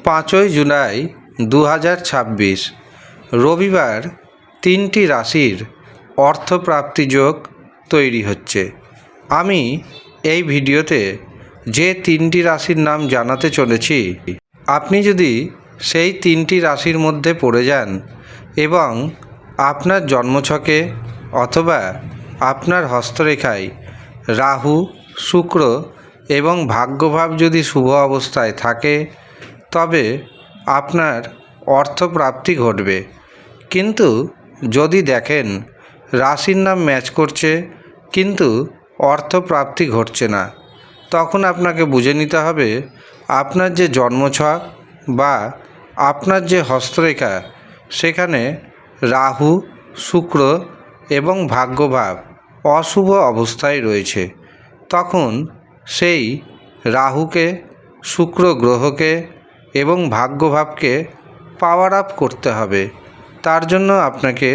5ই জুলাই 2026 রবিবার 3টি রাশির অর্থপ্রাপ্তি যোগ তৈরি হচ্ছে। আমি এই ভিডিওতে যে 3টি রাশির নাম জানাতে চলেছি, আপনি যদি সেই 3টি রাশির মধ্যে পড়ে যান এবং আপনার জন্মছকে অথবা আপনার হস্তরেখায় রাহু, শুক্র এবং ভাগ্যভাব যদি শুভ অবস্থায় থাকে, তবে আপনার অর্থপ্রাপ্তি ঘটবে। কিন্তু যদি দেখেন রাশির নাম ম্যাচ করছে কিন্তু অর্থপ্রাপ্তি ঘটছে না, তখন আপনাকে বুঝে নিতে হবে আপনার যে জন্মছক বা আপনার যে হস্তরেখা, সেখানে রাহু, শুক্র এবং ভাগ্যভাব অশুভ অবস্থায় রয়েছে। তখন সেই রাহুকে, শুক্র গ্রহকে এবং ভাগ্যভাবকে পাওয়ার আপ করতে হবে। তার জন্য আপনাকে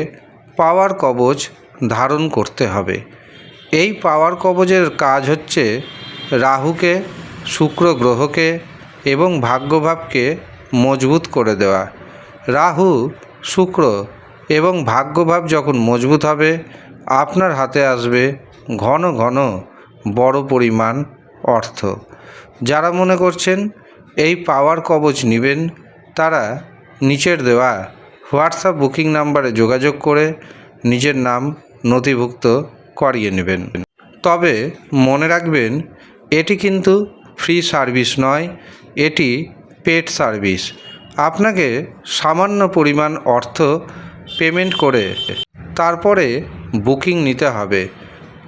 পাওয়ার কবচ ধারণ করতে হবে। এই পাওয়ার কবচের কাজ হচ্ছে রাহুকে, শুক্র গ্রহকে এবং ভাগ্যভাবকে মজবুত করে দেওয়া। রাহু, শুক্র এবং ভাগ্যভাব যখন মজবুত হবে, আপনার হাতে আসবে ঘন ঘন বড় পরিমাণ অর্থ। যারা মনে করছেন এই পাওয়ার কবচ নেবেন, তারা নিচের দেওয়া হোয়াটসঅ্যাপ বুকিং নাম্বারে যোগাযোগ করে নিজের নাম নথিভুক্ত করিয়ে নেবেন। তবে মনে রাখবেন, এটি কিন্তু ফ্রি সার্ভিস নয়, এটি পেড সার্ভিস। আপনাকে সামান্য পরিমাণ অর্থ পেমেন্ট করে তারপরে বুকিং নিতে হবে।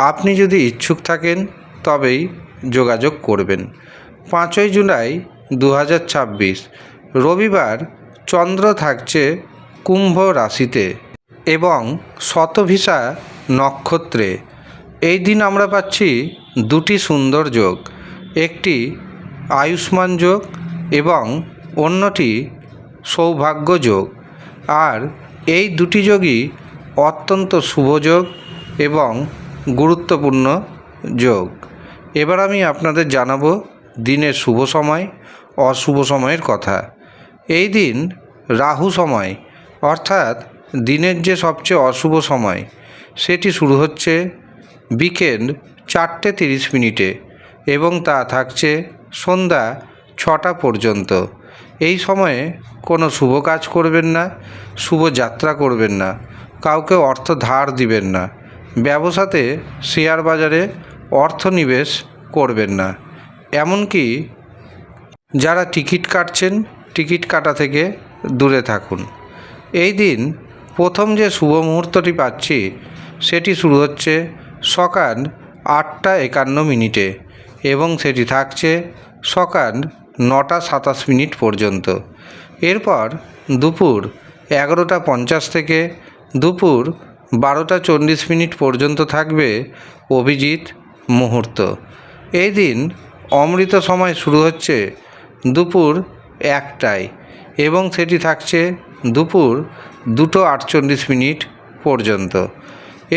আপনি যদি ইচ্ছুক থাকেন তবেই যোগাযোগ করবেন। 5ই জুলাই 2026 রবিবার চন্দ্র থাকছে কুম্ভ রাশিতে এবং শতভিসা নক্ষত্রে। এই দিন আমরা পাচ্ছি দুটি সুন্দর যোগ, একটি আয়ুষ্মান যোগ এবং অন্যটি সৌভাগ্য যোগ। আর এই দুটি যোগই অত্যন্ত শুভ যোগ এবং গুরুত্বপূর্ণ যোগ। এবার আমি আপনাদের জানাবো দিনের শুভ সময়, অশুভ সময়ের কথা। এই দিন রাহু সময় অর্থাৎ দিনের যে সবচেয়ে অশুভ সময়, সেটি শুরু হচ্ছে বিকেল 4:30 এবং তা থাকছে সন্ধ্যা 6টা পর্যন্ত। এই সময়ে কোনো শুভ কাজ করবেন না, শুভ যাত্রা করবেন না, কাউকে অর্থ ধার দিবেন না, ব্যবসাতে শেয়ার বাজারে অর্থ নিবেশ করবেন না। এমনকি যারা টিকিট কাটছেন, টিকিট কাটা থেকে দূরে থাকুন। এই দিন প্রথম যে শুভ মুহূর্তটি পাচ্ছি, সেটি শুরু হচ্ছে সকাল 8:51 এবং সেটি থাকছে সকাল 9:27 পর্যন্ত। এরপর দুপুর 11:50 থেকে দুপুর 12:40 পর্যন্ত থাকবে অভিজিৎ মুহূর্ত। এই দিন অমৃত সময় শুরু হচ্ছে দুপুর 1টায় এবং সেটি থাকছে দুপুর 2:48 পর্যন্ত।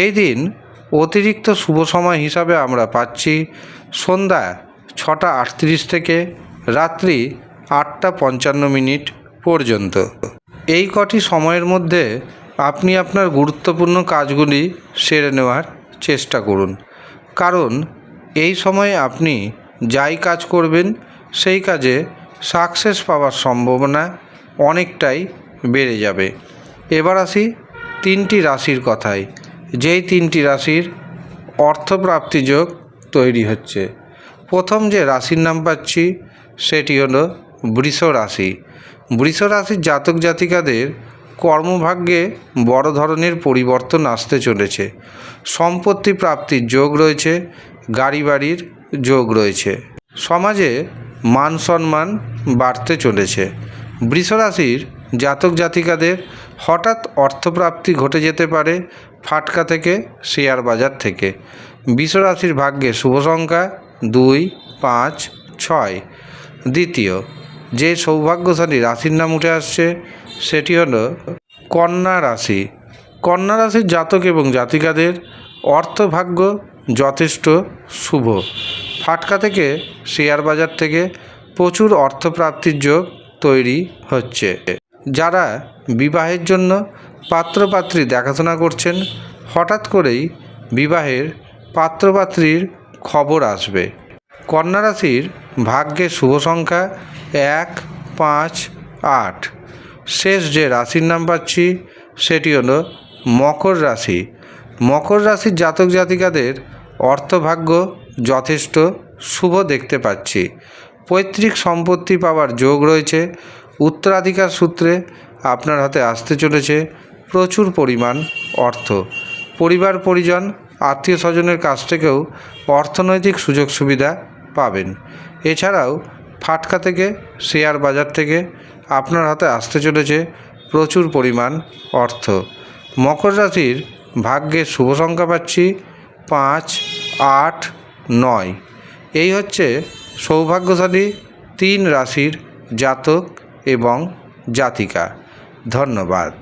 এই দিন অতিরিক্ত শুভ সময় হিসাবে আমরা পাচ্ছি সন্ধ্যা 6:38 থেকে রাত্রি 8:55 পর্যন্ত। এই কটি সময়ের মধ্যে আপনি আপনার গুরুত্বপূর্ণ কাজগুলি সেরে নেওয়ার চেষ্টা করুন, কারণ এই সময়ে আপনি যাই কাজ করবেন সেই কাজে সাকসেস পাওয়ার সম্ভাবনা অনেকটাই বেড়ে যাবে। এবার আসি 3টি রাশির কথায়, যেই 3টি রাশির অর্থপ্রাপ্তি যোগ তৈরি হচ্ছে। প্রথম যে রাশির নাম পাচ্ছি সেটি হলো বৃষ রাশি। বৃষ রাশির জাতক জাতিকাদের কর্মভাগ্যে বড় ধরনের পরিবর্তন আসতে চলেছে। সম্পত্তি প্রাপ্তির যোগ রয়েছে, গাড়ি বাড়ির যোগ রয়েছে, সমাজে মান সম্মান বাড়তে চলেছে। বৃষ রাশির জাতক জাতিকাদের হঠাৎ অর্থপ্রাপ্তি ঘটে যেতে পারে ফাটকা থেকে, শেয়ার বাজার থেকে। বৃষ রাশির ভাগ্যে শুভ সংখ্যা 2, 5, 6। দ্বিতীয় যে সৌভাগ্যশালী রাশির নাম উঠে আসছে সেটি হলো কন্যা রাশি। কন্যা রাশির জাতক এবং জাতিকাদের অর্থভাগ্য যথেষ্ট শুভ। ফাটকা থেকে, শেয়ার বাজার থেকে প্রচুর অর্থপ্রাপ্তির যোগ তৈরি হচ্ছে। যারা বিবাহের জন্য পাত্রপাত্রী দেখাশোনা করছেন, হঠাৎ করেই বিবাহের পাত্রপাত্রীর খবর আসবে। কন্যা রাশির ভাগ্যের শুভ সংখ্যা 1, 5, 8। শেষ যে রাশির নাম পাচ্ছি সেটি হলো মকর রাশি। মকর রাশির জাতক জাতিকাদের অর্থভাগ্য যথেষ্ট শুভ দেখতে পাচ্ছি। পৈতৃক সম্পত্তি পাওয়ার যোগ রয়েছে। উত্তরাধিকার সূত্রে আপনার হাতে আসতে চলেছে প্রচুর পরিমাণ অর্থ। পরিবার পরিজন আত্মীয় স্বজনের কাছ থেকেও অর্থনৈতিক সুযোগ সুবিধা পাবেন। এছাড়াও ফাটকা থেকে, শেয়ার বাজার থেকে আপনার হাতে আসতে চলেছে প্রচুর পরিমাণ অর্থ। মকর রাশির ভাগ্যের শুভ সংখ্যা পাচ্ছি 5, 8, 9। এই হচ্ছে সৌভাগ্যশালী 3 রাশির জাতক এবং জাতিকা। ধন্যবাদ।